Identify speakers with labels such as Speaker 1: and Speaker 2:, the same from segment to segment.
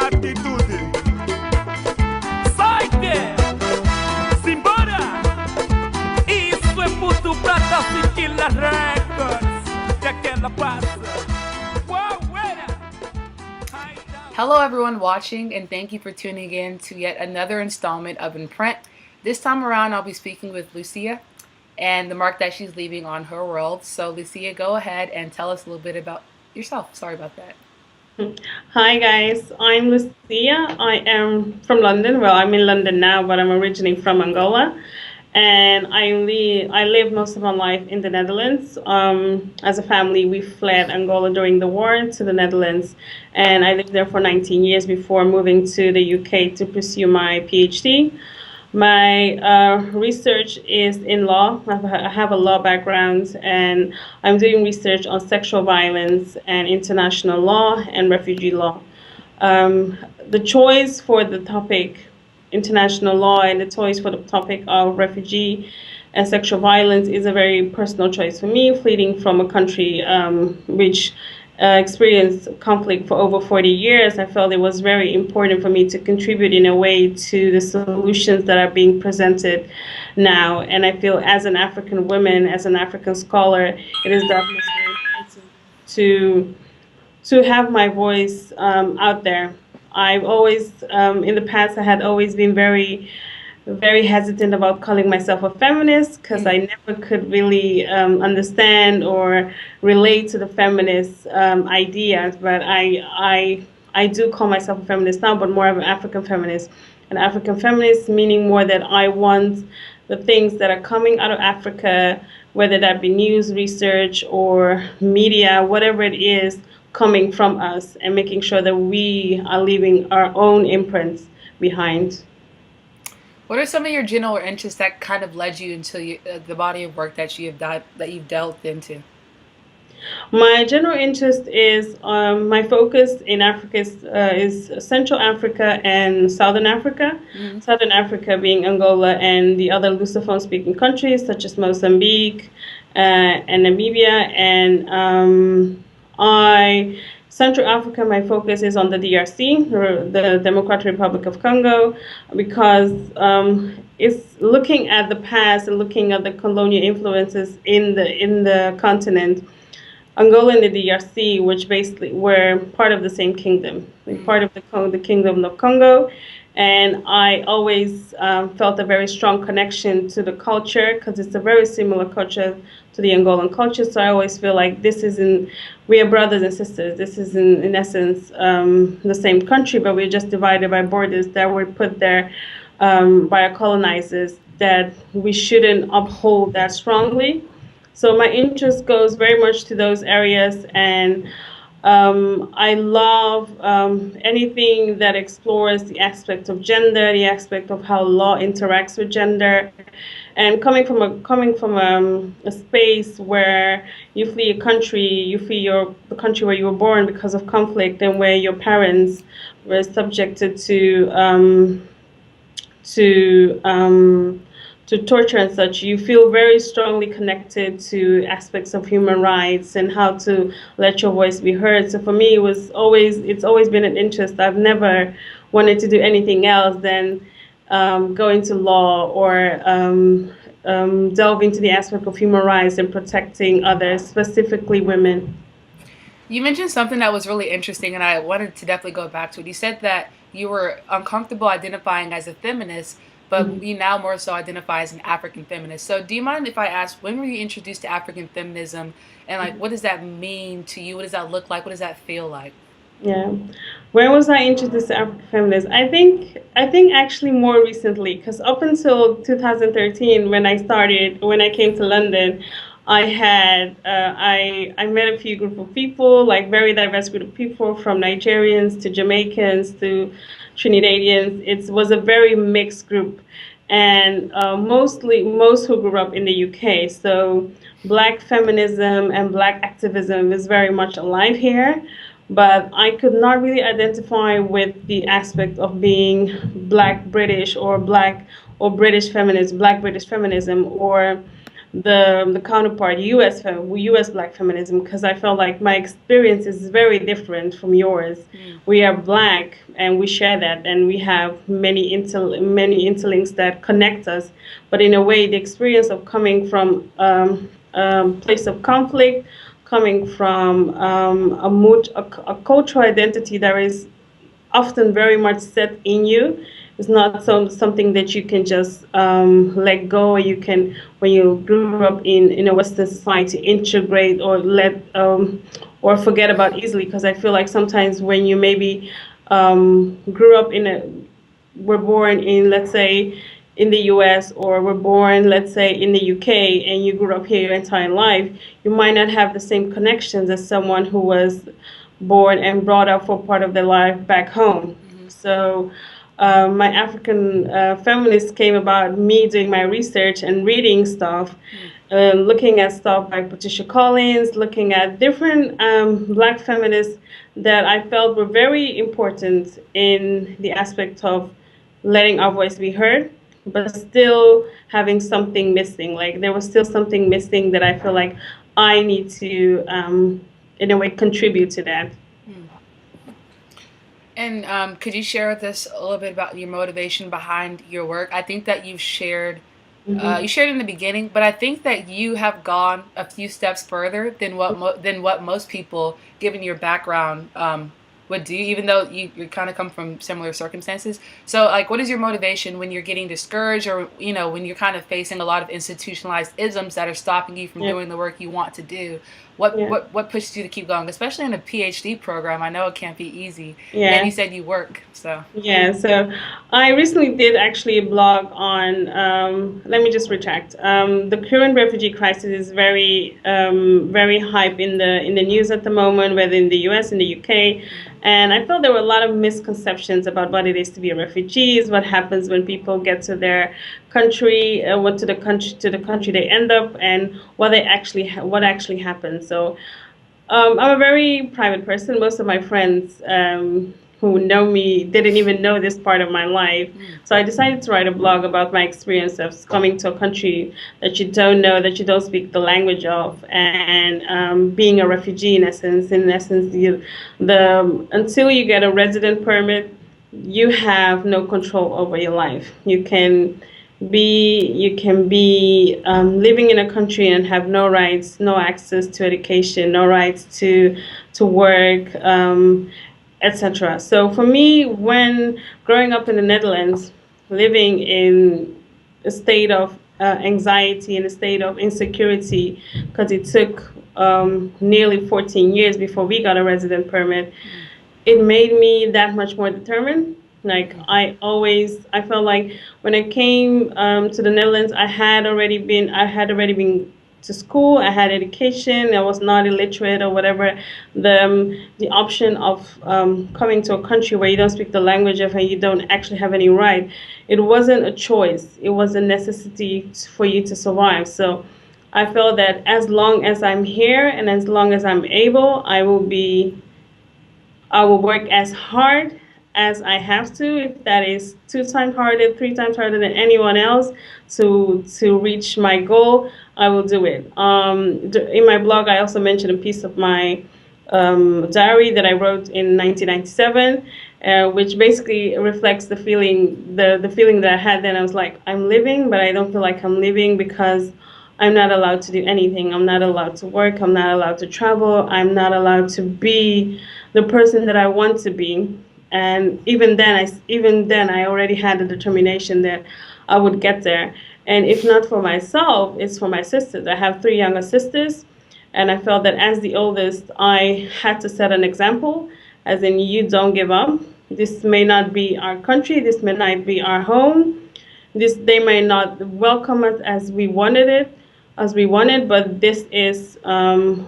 Speaker 1: atitude. Saite! Simbora! Isso é muito pra Tafikila Records. Que aquela passa.
Speaker 2: Hello everyone watching, and thank you for tuning in to yet another installment of Imprint. This time around I'll be speaking with Lucia and the mark that she's leaving on her world. So Lucia, go ahead and tell us a little bit about yourself. Sorry about that.
Speaker 3: Hi guys, I'm Lucia. I am from London. Well, I'm in London now, but I'm originally from Angola. And I lived most of my life in the Netherlands. As a family, we fled Angola during the war to the Netherlands. And I lived there for 19 years before moving to the UK to pursue my PhD. My research is in law. I have a law background, and I'm doing research on sexual violence and international law and refugee law. The choice for the topic international law and the choice for the topic of refugee and sexual violence is a very personal choice for me, fleeing from a country which experienced conflict for over 40 years. I felt it was very important for me to contribute in a way to the solutions that are being presented now. And I feel as an African woman, as an African scholar, it is definitely important to have my voice out there. I've always, in the past, I had always been very hesitant about calling myself a feminist because I never could really understand or relate to the feminist ideas. But I do call myself a feminist now, but more of an African feminist. An African feminist meaning more that I want the things that are coming out of Africa, whether that be news, research, or media, whatever it is, coming from us, and making sure that we are leaving our own imprints behind.
Speaker 2: What are some of your general interests that kind of led you into the body of work that you've delved into?
Speaker 3: My general interest is my focus in Africa is Central Africa and Southern Africa. Mm-hmm. Southern Africa being Angola and the other Lusophone-speaking countries such as Mozambique and Namibia, and Central Africa, my focus is on the DRC, the Democratic Republic of Congo, because it's looking at the past and looking at the colonial influences in the continent. Angola and the DRC, which basically were part of the same kingdom, part of the Kingdom of Congo. And I always felt a very strong connection to the culture because it's a very similar culture to the Angolan culture. So I always feel like we are brothers and sisters. This is in essence the same country, but we're just divided by borders that were put there by our colonizers that we shouldn't uphold that strongly. So my interest goes very much to those areas, and I love anything that explores the aspect of gender, the aspect of how law interacts with gender, and coming from a space where you flee a country, you flee the country where you were born because of conflict, and where your parents were subjected to torture and such. You feel very strongly connected to aspects of human rights and how to let your voice be heard. So for me, it's always been an interest. I've never wanted to do anything else than go into law or delve into the aspect of human rights and protecting others, specifically women.
Speaker 2: You mentioned something that was really interesting, and I wanted to definitely go back to it. You said that you were uncomfortable identifying as a feminist, but you now more so identify as an African feminist. So do you mind if I ask, when were you introduced to African feminism, and what does that mean to you? What does that look like? What does that feel like?
Speaker 3: Yeah, where was I introduced to African feminism? I think actually more recently, because up until 2013, when I came to London, I met a few group of people, like very diverse group of people, from Nigerians to Jamaicans to Trinidadians. It was a very mixed group, and most who grew up in the UK. So Black feminism and Black activism is very much alive here, but I could not really identify with the aspect of being Black British or British feminism, Black British feminism, or the counterpart U.S. Black feminism, because I felt like my experience is very different from yours. We are Black and we share that, and we have many interlinks that connect us. But in a way, the experience of coming from place of conflict, coming from a cultural identity that is often very much set in you. It's not something that you can just let go. You can, when you grew up in a Western society, integrate or or forget about easily. Because I feel like sometimes when you maybe grew up were born in, let's say, in the US, or were born, let's say, in the UK, and you grew up here your entire life, you might not have the same connections as someone who was born and brought up for part of their life back home. So my African feminist came about me doing my research and reading stuff, looking at stuff by Patricia Collins, looking at different Black feminists that I felt were very important in the aspect of letting our voice be heard, but still having something missing. Like there was still something missing that I feel like I need to, in a way, contribute to that.
Speaker 2: And could you share with us a little bit about your motivation behind your work? I think that you've shared, you shared in the beginning, but I think that you have gone a few steps further than what most people, given your background, would do, even though you kind of come from similar circumstances. So, like, what is your motivation when you're getting discouraged, or when you're kind of facing a lot of institutionalized isms that are stopping you from doing the work you want to do? What pushes you to keep going, especially in a PhD program? I know it can't be easy.
Speaker 3: Yeah.
Speaker 2: And you said you work, so.
Speaker 3: Yeah, so I recently did actually a blog on, let me just retract. The current refugee crisis is very, very hype in the news at the moment, whether in the US, in the UK. And I felt there were a lot of misconceptions about what it is to be a refugee, what happens when people get to their country, what to the country they end up, and what actually happens. So I'm a very private person. Most of my friends who know me didn't even know this part of my life. So I decided to write a blog about my experience of coming to a country that you don't know, that you don't speak the language of, and being a refugee in essence. Until you get a resident permit, you have no control over your life. You can be living in a country and have no rights, no access to education, no rights to work, etc. So for me, when growing up in the Netherlands, living in a state of anxiety, in a state of insecurity, because it took nearly 14 years before we got a resident permit, it made me that much more determined. Like I felt like when I came to the Netherlands, I had already been to school. I had education. I was not illiterate or whatever. The option of coming to a country where you don't speak the language of and you don't actually have any right, it wasn't a choice. It was a necessity for you to survive. So I felt that as long as I'm here and as long as I'm able, I will work as hard as I have to, if that is 2 times harder, 3 times harder than anyone else to reach my goal, I will do it. In my blog, I also mentioned a piece of my diary that I wrote in 1997, which basically reflects the feeling that I had then. I was like, I'm living, but I don't feel like I'm living because I'm not allowed to do anything. I'm not allowed to work. I'm not allowed to travel. I'm not allowed to be the person that I want to be. And even then, I already had the determination that I would get there. And if not for myself, it's for my sisters. I have 3 younger sisters, and I felt that as the oldest, I had to set an example, as in you don't give up. This may not be our country. This may not be our home. They may not welcome us as we wanted, but this is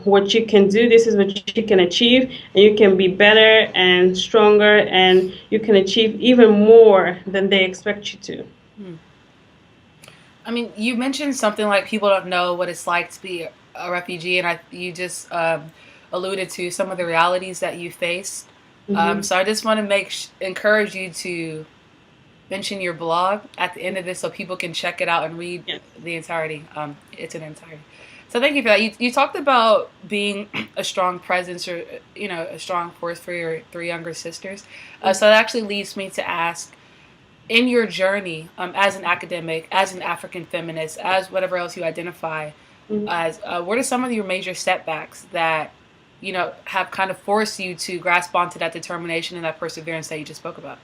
Speaker 3: what you can do. This is what you can achieve, and you can be better and stronger, and you can achieve even more than they expect you to.
Speaker 2: I mean, you mentioned something like people don't know what it's like to be a refugee, and you just alluded to some of the realities that you face. So I just want to encourage you to mention your blog at the end of this so people can check it out and read
Speaker 3: Yes.
Speaker 2: the entirety. It's an entirety. So thank you for that. You talked about being a strong presence or a strong force for your three younger sisters. So that actually leads me to ask, in your journey as an academic, as an African feminist, as whatever else you identify as, what are some of your major setbacks that have kind of forced you to grasp onto that determination and that perseverance that you just spoke about?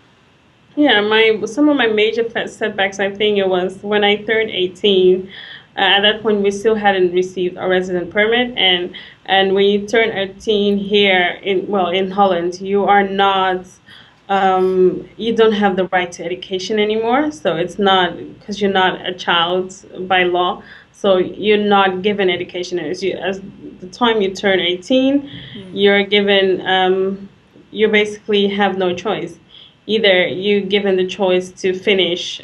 Speaker 3: Yeah, some of my major setbacks, I think it was when I turned 18. At that point, we still hadn't received a resident permit, and when you turn 18 here in Holland, you are not you don't have the right to education anymore. So it's not because you're not a child by law. So you're not given education as the time you turn 18, you're given you basically have no choice. Either you're given the choice to finish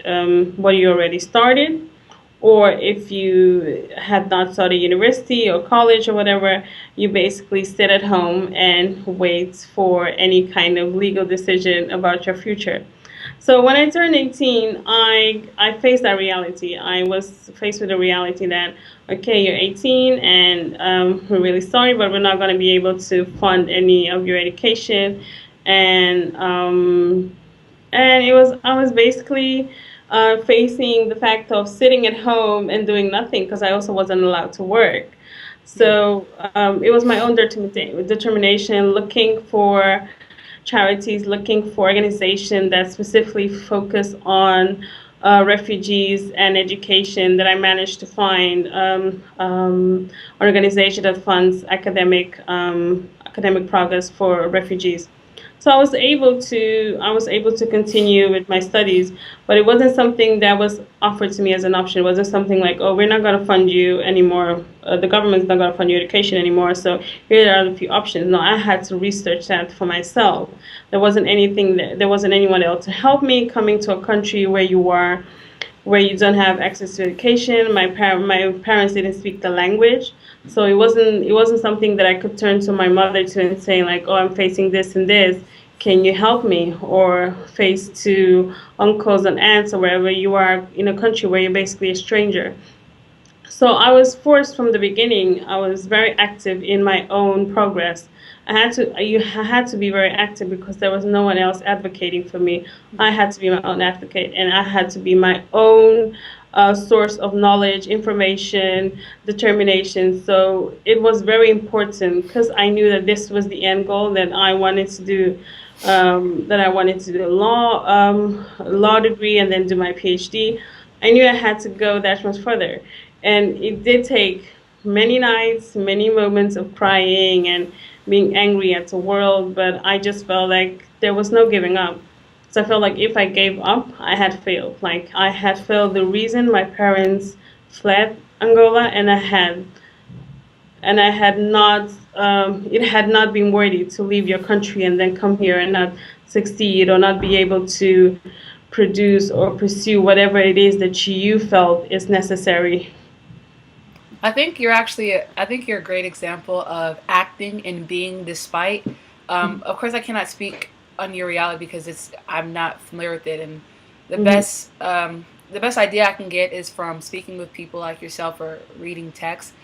Speaker 3: what you already started, or if you had not started university or college or whatever, you basically sit at home and wait for any kind of legal decision about your future. So when I turned 18, I faced that reality. I was faced with the reality that, okay, you're 18 and we're really sorry, but we're not going to be able to fund any of your education. And I was basically facing the fact of sitting at home and doing nothing because I also wasn't allowed to work. So it was my own determination, looking for charities, looking for organizations that specifically focus on refugees and education, that I managed to find an organization that funds academic progress for refugees. So I was able to continue with my studies, but it wasn't something that was offered to me as an option. It wasn't something like, oh, we're not going to fund you anymore. The government's not going to fund your education anymore. So here are a few options. No, I had to research that for myself. There wasn't anyone else to help me coming to a country where you don't have access to education. My parents didn't speak the language. So it wasn't something that I could turn to my mother to and say like, oh, I'm facing this and this. Can you help me? Or face to uncles and aunts or wherever you are in a country where you're basically a stranger. So I was forced from the beginning. I was very active in my own progress. I had to be very active because there was no one else advocating for me. I had to be my own advocate, and I had to be my own source of knowledge, information, determination. So it was very important because I knew that this was the end goal that I wanted to do. That I wanted to do a law degree and then do my PhD. I knew I had to go that much further, and it did take many nights, many moments of crying and being angry at the world. But I just felt like there was no giving up. So I felt like if I gave up, I had failed. Like I had failed the reason my parents fled Angola, and I had not. It had not been worthy to leave your country and then come here and not succeed or not be able to produce or pursue whatever it is that you felt is necessary.
Speaker 2: I think you're a great example of acting and being despite. Of course, I cannot speak on your reality because I'm not familiar with it, and the best idea I can get is from speaking with people like yourself or reading text.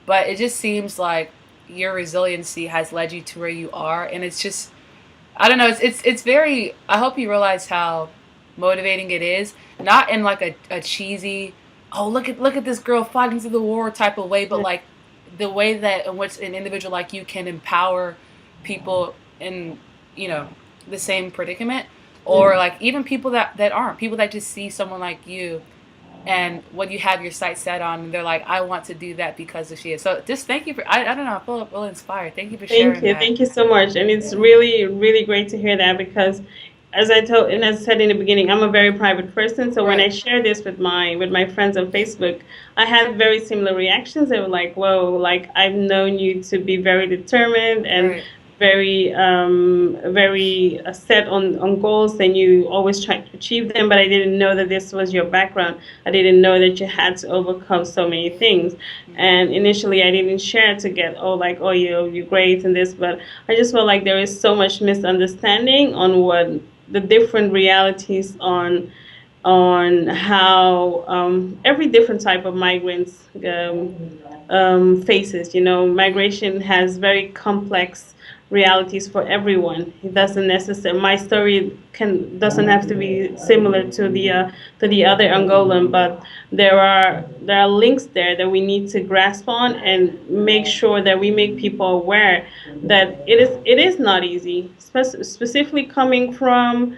Speaker 2: But it just seems like your resiliency has led you to where you are, and it's just, I don't know, it's very, I hope you realize how motivating it is, not in like a cheesy, oh, look at this girl fighting through the war type of way, but like the way that in which an individual like you can empower people in the same predicament, or like even people that aren't, people that just see someone like you and what you have your sights set on, and they're like, I want to do that because of she is. So just thank you for, I don't know, I feel really inspired. Thank you for sharing that.
Speaker 3: Thank you so much. And it's really, really great to hear that because as I said in the beginning, I'm a very private person. So when I share this with my friends on Facebook, I had very similar reactions. They were like, whoa, like I've known you to be very determined and very set on goals, and you always try to achieve them, but I didn't know that this was your background. I didn't know that you had to overcome so many things. And initially I didn't share to get, you're great and this, but I just felt like there is so much misunderstanding on what the different realities on on how every different type of migrants faces. You know, migration has very complex realities for everyone. It doesn't necessarily. My story can doesn't have to be similar to the other Angolan, but there are links there that we need to grasp on and make sure that we make people aware that it is not easy, specifically coming from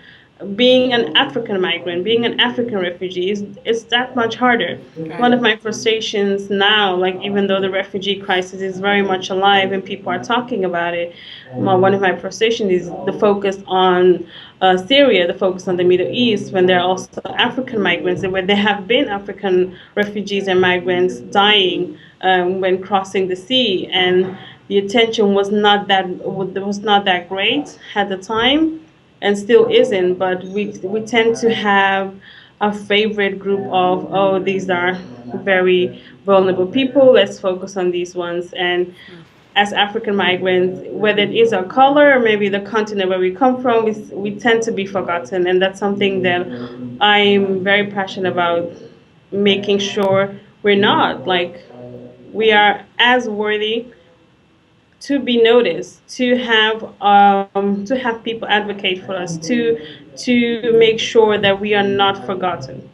Speaker 3: being an African migrant, being an African refugee is that much harder. One of my frustrations now, like even though the refugee crisis is very much alive and people are talking about it, one of my frustrations is the focus on Syria, the focus on the Middle East, when there are also African migrants, and where there have been African refugees and migrants dying when crossing the sea, and the attention was not that great at the time and still isn't, but we tend to have a favorite group of, oh, these are very vulnerable people, let's focus on these ones. And as African migrants, whether it is our color or maybe the continent where we come from, we tend to be forgotten, and that's something that I'm very passionate about, making sure we're not. Like, we are as worthy to be noticed, to have people advocate for us, to make sure that we are not forgotten.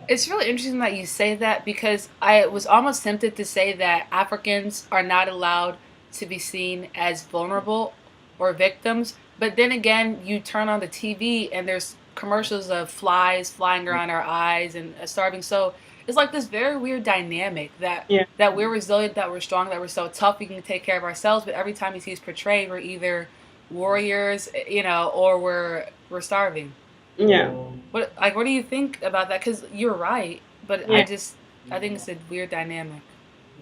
Speaker 2: It's really interesting that you say that because I was almost tempted to say that Africans are not allowed to be seen as vulnerable or victims. But then again, you turn on the TV and there's commercials of flies flying around our eyes and starving. So it's like this very weird dynamic
Speaker 3: Yeah,
Speaker 2: that we're resilient, that we're strong, that we're so tough, we can take care of ourselves. But every time you see us portrayed, we're either warriors, or we're starving.
Speaker 3: yeah,
Speaker 2: What do you think about that? Because you're right, but
Speaker 3: yeah.
Speaker 2: I think it's a weird dynamic.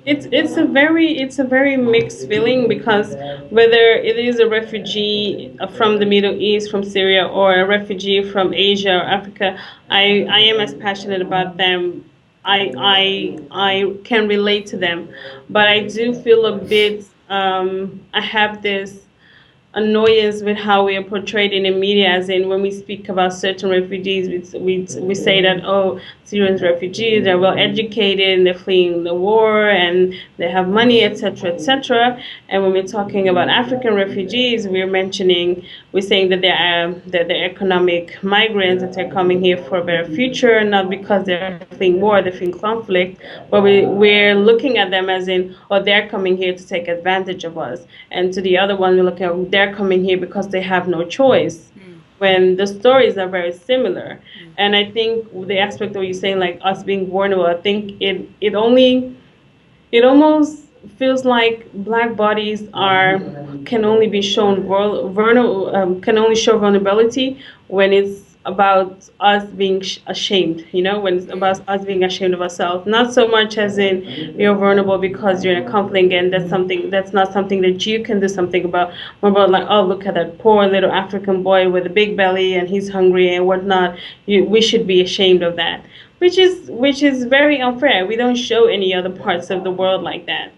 Speaker 3: It's a very mixed feeling, because whether it is a refugee from the Middle East, from Syria, or a refugee from Asia or Africa, I am as passionate about them. I can relate to them, but I do feel a bit. I have this annoyance with how we are portrayed in the media, as in when we speak about certain refugees, we say that, oh, Syrian refugees, they're well educated and they're fleeing the war and they have money, etc., etc. And when we're talking about African refugees, we're saying that they're economic migrants, that they're coming here for a better future, not because they're fleeing war, they're fleeing conflict, but we're looking at them as in, oh, they're coming here to take advantage of us. And to the other one, we're looking at, they're coming here because they have no choice, when the stories are very similar. And I think the aspect of you saying like us being vulnerable, I think it almost feels like black bodies are can only be shown can only show vulnerability when it's about us being ashamed, when it's about us being ashamed of ourselves, not so much as in you're vulnerable because you're in a conflict and that's not something that you can do something about. More about like, oh, look at that poor little African boy with a big belly and he's hungry and whatnot. We should be ashamed of that, which is very unfair. We don't show any other parts of the world like that.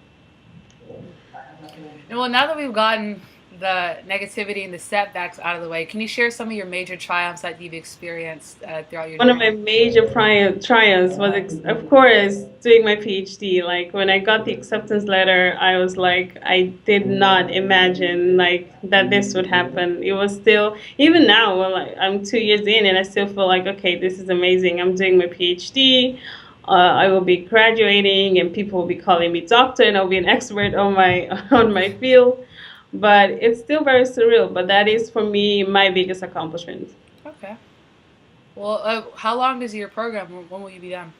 Speaker 2: And well, now that we've gotten the negativity and the setbacks out of the way, can you share some of your major triumphs that you've experienced throughout your
Speaker 3: One of my
Speaker 2: journey?
Speaker 3: major triumphs was, of course, doing my PhD. Like when I got the acceptance letter, I was like, I did not imagine like that this would happen. It was still, even now, well, like, I'm 2 years in, and I still feel like, okay, this is amazing. I'm doing my PhD. I will be graduating, and people will be calling me doctor, and I'll be an expert on my on my field. But it's still very surreal. But that is for me my biggest accomplishment.
Speaker 2: Okay. Well, how long is your program? When will you be done?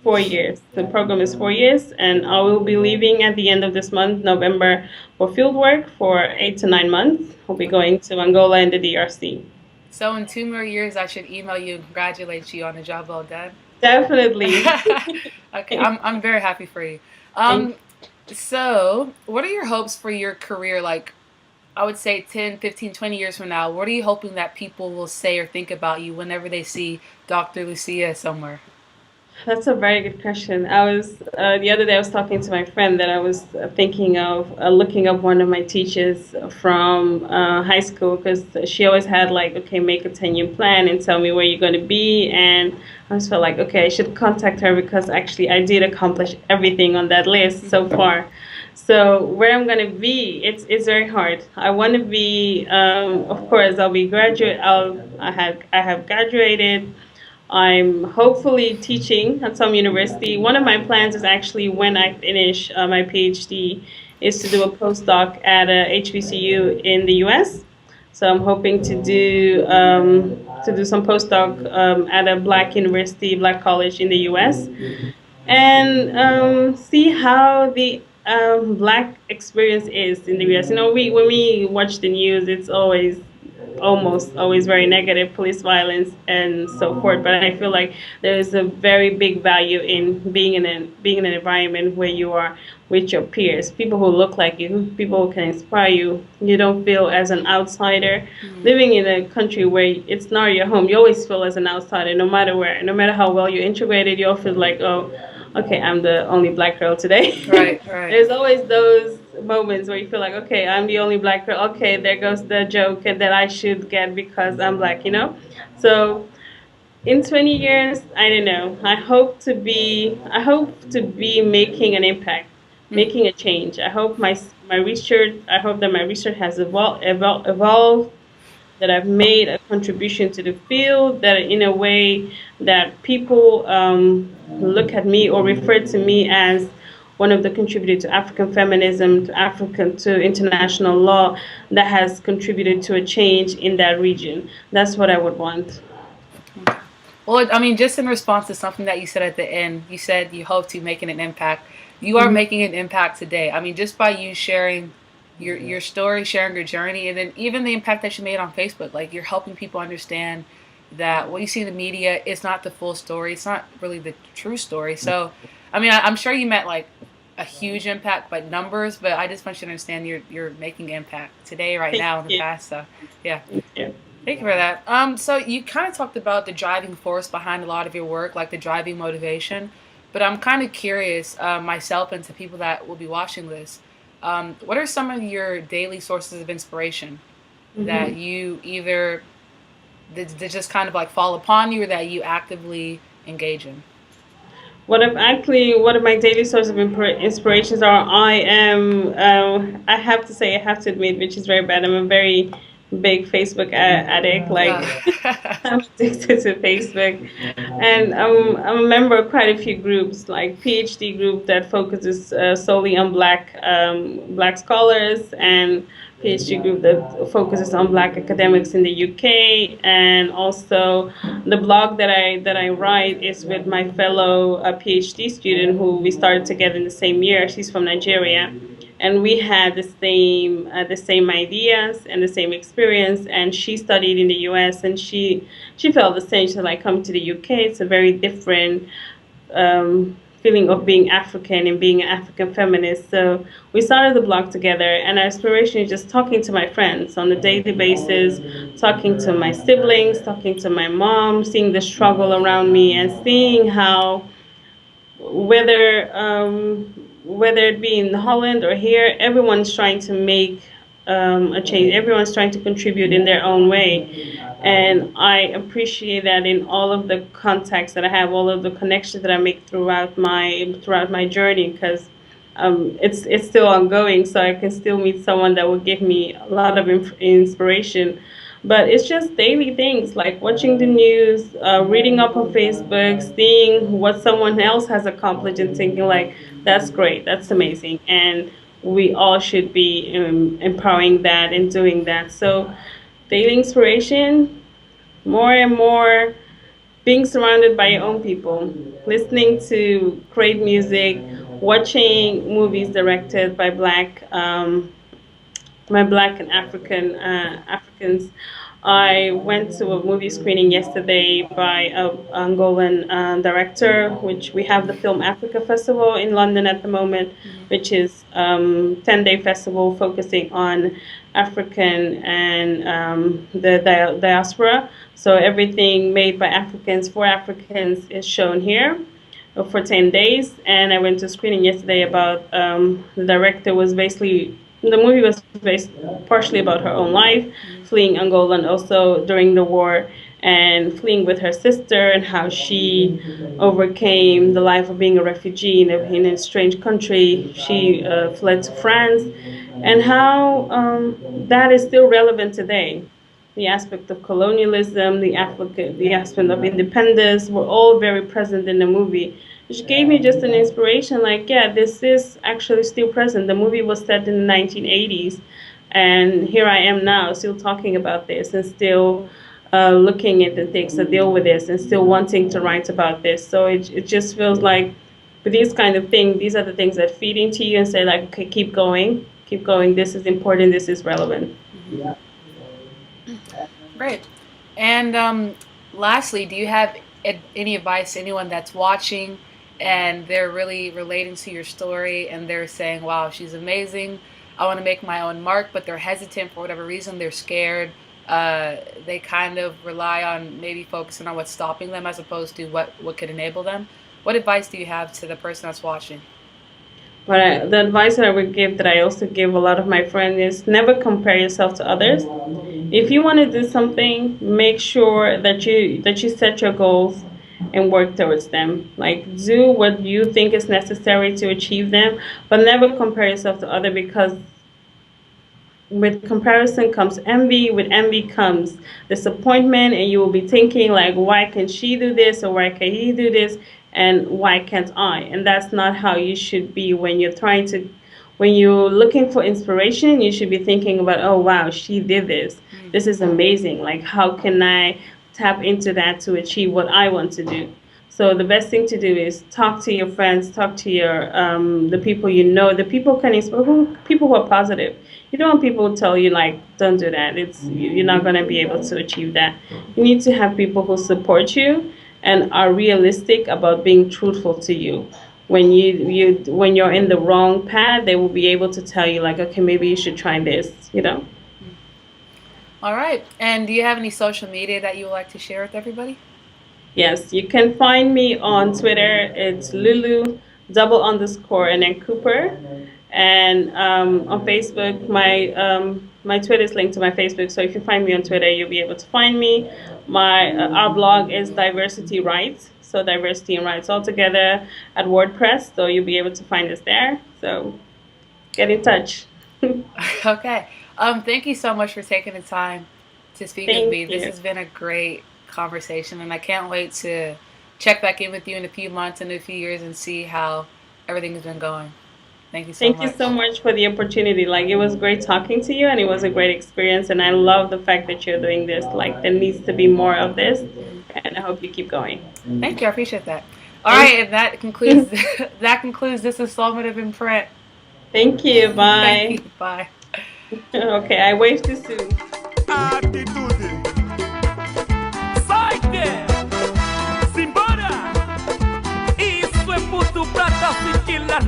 Speaker 3: 4 years. The program is 4 years, and I will be leaving at the end of this month, November, for field work for 8 to 9 months. I'll be going to Angola and the DRC.
Speaker 2: So in 2 more years, I should email you and congratulate you on a job well done.
Speaker 3: Definitely.
Speaker 2: Okay, I'm very happy for you.
Speaker 3: Thank
Speaker 2: Um, so what are your hopes for your career? Like, I would say 10, 15, 20 years from now, what are you hoping that people will say or think about you whenever they see Dr. Lucia somewhere?
Speaker 3: That's a very good question. I was the other day I was talking to my friend that I was thinking of looking up one of my teachers from high school because she always had like, okay, make a 10-year plan and tell me where you're going to be. And I just felt like, okay, I should contact her because actually I did accomplish everything on that list so far. So where I'm gonna be, it's very hard. I want to be, of course, I'll be graduate. I have graduated. I'm hopefully teaching at some university. One of my plans is actually when I finish my PhD is to do a postdoc at a HBCU in the US. So I'm hoping to do some postdoc at a black university, black college in the US, and see how the black experience is in the US. You know, we when we watch the news, it's almost always very negative, police violence and so forth. But I feel like there is a very big value in being in an environment where you are with your peers, people who look like you, people who can inspire you. You don't feel as an outsider. Living in a country where it's not your home, you always feel as an outsider, no matter where, no matter how well you're integrated. You all feel like, oh, okay, I'm the only black girl today.
Speaker 2: Right, right.
Speaker 3: There's always those moments where you feel like, okay, I'm the only black girl. Okay, there goes the joke and that I should get because I'm black, you know? So in 20 years, I don't know. I hope to be making an impact, making a change. I hope that my research has evolved, that I've made a contribution to the field, that in a way that people look at me or refer to me as one of the contributors to African feminism, to international law that has contributed to a change in that region. That's what I would want.
Speaker 2: Well, I mean, just in response to something that you said at the end, you said you hope to making an impact. You are making an impact today. I mean, just by you sharing your story, sharing your journey, and then even the impact that you made on Facebook, like you're helping people understand that what you see in the media is not the full story. It's not really the true story. So, I mean, I'm sure you meant like a huge impact by numbers, but I just want you to understand you're making impact today, right
Speaker 3: Thank
Speaker 2: now, in the
Speaker 3: you.
Speaker 2: past. So, yeah.
Speaker 3: Yeah.
Speaker 2: Thank you for that. So you kind of talked about the driving force behind a lot of your work, like the driving motivation. But I'm kind of curious, myself and to people that will be watching this, what are some of your daily sources of inspiration that you either that just kind of like fall upon you or that you actively engage in?
Speaker 3: One of my daily sources of inspirations are, I have to say, I have to admit, which is very bad. I'm a very big Facebook addict. Like, I'm addicted to Facebook, and I'm a member of quite a few groups, like PhD group that focuses solely on black scholars, and PhD group that focuses on black academics in the UK, and also the blog that I write is with my fellow PhD student who we started together in the same year. She's from Nigeria, and we had the same ideas and the same experience. And she studied in the U.S. and she felt the same. She said, like, come to the UK. It's a very different feeling of being African and being an African feminist. So we started the blog together, and our inspiration is just talking to my friends on a daily basis, talking to my siblings, talking to my mom, seeing the struggle around me, and seeing how whether whether it be in Holland or here, everyone's trying to make a change. Everyone's trying to contribute in their own way, and I appreciate that in all of the contacts that I have, all of the connections that I make throughout my journey, because it's still ongoing. So I can still meet someone that will give me a lot of inspiration. But it's just daily things like watching the news, reading up on Facebook, seeing what someone else has accomplished, and thinking like, that's great, that's amazing, and we all should be empowering that and doing that. So daily inspiration, more and more being surrounded by your own people, listening to great music, watching movies directed by my black and Africans. I went to a movie screening yesterday by a Angolan director, which we have the Film Africa Festival in London at the moment, which is 10-day festival focusing on African and the diaspora. So everything made by Africans for Africans is shown here. for 10 days. And I went to screening yesterday about the director was basically, the movie was based partially about her own life, fleeing Angola and also during the war, and fleeing with her sister, and how she overcame the life of being a refugee in a strange country. She fled to France, and how that is still relevant today. The aspect of colonialism, the aspect of independence were all very present in the movie, which gave me just an inspiration. Like, yeah, this is actually still present. The movie was set in the 1980s, and here I am now, still talking about this and still looking at the things that deal with this and still wanting to write about this. So it just feels like with these kind of things, these are the things that feed into you and say like, okay, keep going, keep going. This is important. This is relevant.
Speaker 2: Great. And lastly, do you have any advice to anyone that's watching and they're really relating to your story and they're saying, wow, she's amazing, I want to make my own mark, but they're hesitant for whatever reason, they're scared, they kind of rely on maybe focusing on what's stopping them as opposed to what could enable them? What advice do you have to the person that's watching?
Speaker 3: But the advice that I would give, that I also give a lot of my friends, is never compare yourself to others. If you want to do something, make sure that you set your goals and work towards them. Like, do what you think is necessary to achieve them, but never compare yourself to others, because with comparison comes envy, with envy comes disappointment, and you will be thinking like, why can she do this, or why can he do this, and why can't I? And that's not how you should be. When you're looking for inspiration, you should be thinking about, oh wow, she did this, this is amazing, like how can I tap into that to achieve what I want to do? So the best thing to do is talk to your friends, talk to your the people you know, the people can inspire, people who are positive. You don't want people to tell you like, don't do that. You're not going to be able to achieve that. You need to have people who support you and are realistic about being truthful to you. When when you're in the wrong path, they will be able to tell you like, okay, maybe you should try this.
Speaker 2: All right. And do you have any social media that you would like to share with everybody?
Speaker 3: Yes, you can find me on Twitter. It's Lulu _, and then Cooper. And on Facebook, my Twitter is linked to my Facebook. So if you find me on Twitter, you'll be able to find me. Our blog is Diversity Rights. So diversity and rights all together at WordPress. So you'll be able to find us there. So get in touch.
Speaker 2: Okay. Thank you so much for taking the time to speak with me. This has been a great conversation, and I can't wait to check back in with you in a few months and a few years and see how everything has been going. Thank you so much.
Speaker 3: Thank you so much for the opportunity. Like, it was great talking to you, and it was a great experience, and I love the fact that you're doing this. Like, there needs to be more of this, and I hope you keep going.
Speaker 2: Thank you. I appreciate that. All right, and that concludes this installment of Imprint.
Speaker 3: Thank you. Bye.
Speaker 2: Thank you. Bye.
Speaker 3: Okay, I wave too soon.
Speaker 1: Atitude. Saite! Simbora! Isso é puto pra tá sentindo a